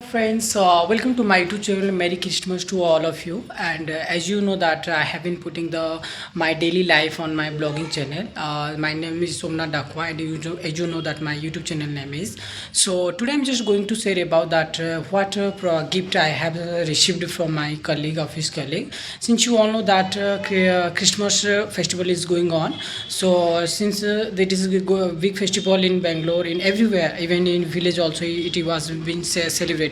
Friends, welcome to my YouTube channel. Merry Christmas to all of you. And as you know that I have been putting the my daily life on my blogging channel. My name is Somnath Dakwa, and as you know that my YouTube channel name is. So today I'm just going to share about that what gift I have received from my colleague, office colleague. Since you all know that Christmas festival is going on, so since that is a big festival in Bangalore, in everywhere, even in village also it was being celebrated.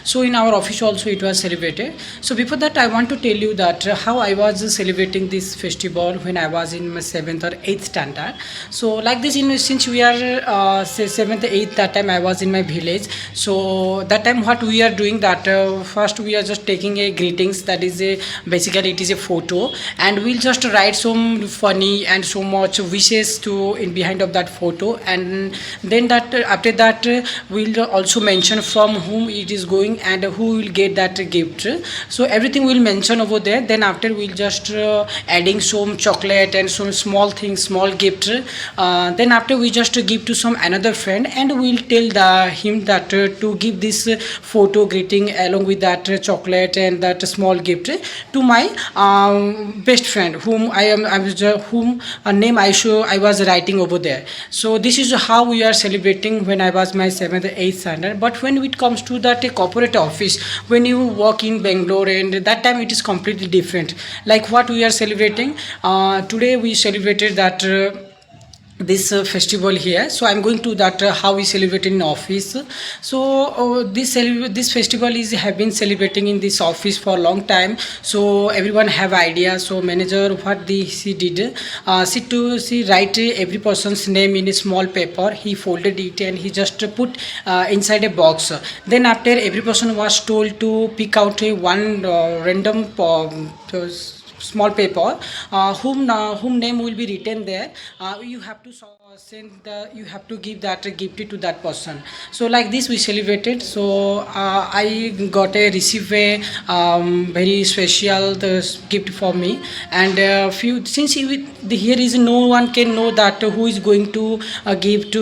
So in our office also it was celebrated. So before that I want to tell you that how I was celebrating this festival when I was in my 7th or 8th standard. So like this, in since we are say 7th 8th, that time I was in my village. So that time what we are doing that first we are just taking a greetings, that is a basically it is a photo, and we'll just write some funny and so much wishes to in behind of that photo. And then that after that we'll also mention from whom it is going and who will get that gift. So everything will mention over there. Then after we'll just adding some chocolate and some small things, small gift. Then after we just give to some another friend, and we'll tell him that to give this photo greeting along with that chocolate and that small gift to my best friend whom I was whom a name I was writing over there. So this is how we are celebrating when I was my 7th 8th standard. But when it comes to that corporate office, when you work in Bangalore, and that time it is completely different. Like what we are celebrating today, we celebrated that this festival here. So I'm going to that how we celebrate in office. So this festival is have been celebrating in this office for a long time. So everyone have idea. So manager what she did, she write every person's name in a small paper. He folded it and he just put inside a box. Then after every person was told to pick out a one random small paper whom name will be written there. You have to you have to give that gift to that person. So like this we celebrated. So I got a receive a very special gift for me. And few since here is no one can know that who is going to give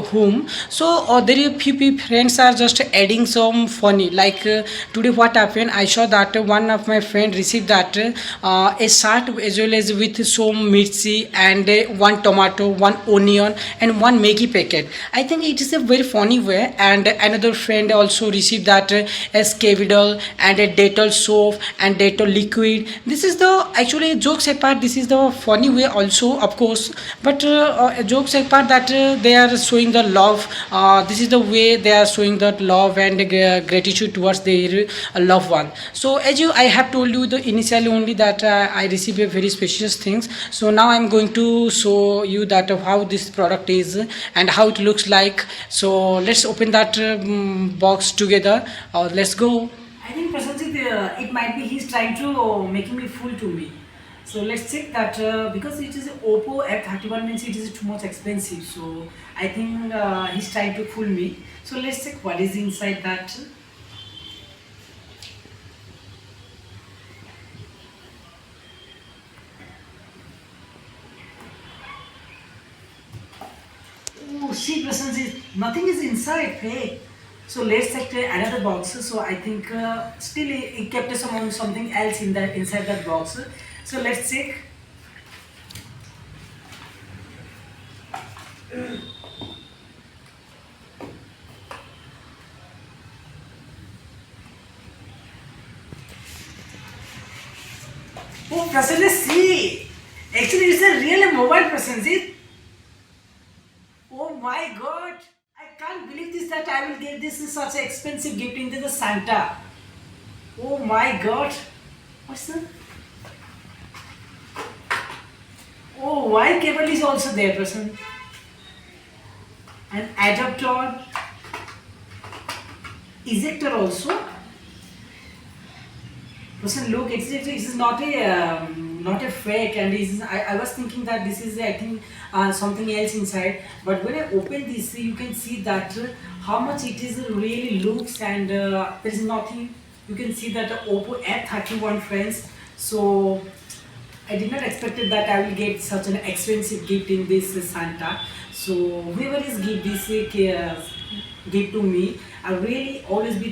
whom. So there are few friends are just adding some funny, like today what happened, I saw that one of my friend received that a shirt as well as with some mirchi and one tomato, one onion and one Maggi packet. I think it is a very funny way. And another friend also received that a Scavidal and a Dettol soap and Dettol liquid. This is the actually jokes apart, this is the funny way also, of course. But jokes apart that they are showing the love. This is the way they are showing that love and gratitude towards their loved one. So as I have told you the initially only that I received a very specious things. So now I'm going to show you that how this product is and how it looks like. So let's open that box together. Let's go. I think Prasanjit, it might be he's trying to making me fool to me. So let's check that because it is Oppo F31 means it is too much expensive. So I think he's trying to fool me. So let's check what is inside that. Oh, see, Prasanjit, nothing is inside. Hey. So let's check another box. So I think still he kept something else in that inside that box. So let's check. Oh, Prasanjit, see. Actually, it's a real mobile, Prasanjit. Oh my God. I can't believe this that I will get this such an expensive gift into the Santa. Oh my God. What's that? Oh, wire cable is also there, person. An adapter, ejector also. Person, look, it is not a fake, and I was thinking that this is I think something else inside. But when I open this, you can see that how much it is really looks, and there is nothing. You can see that Oppo F31 friends. So I did not expected that I will get such an expensive gift in this Santa. So whoever is give this gift to me, I really always be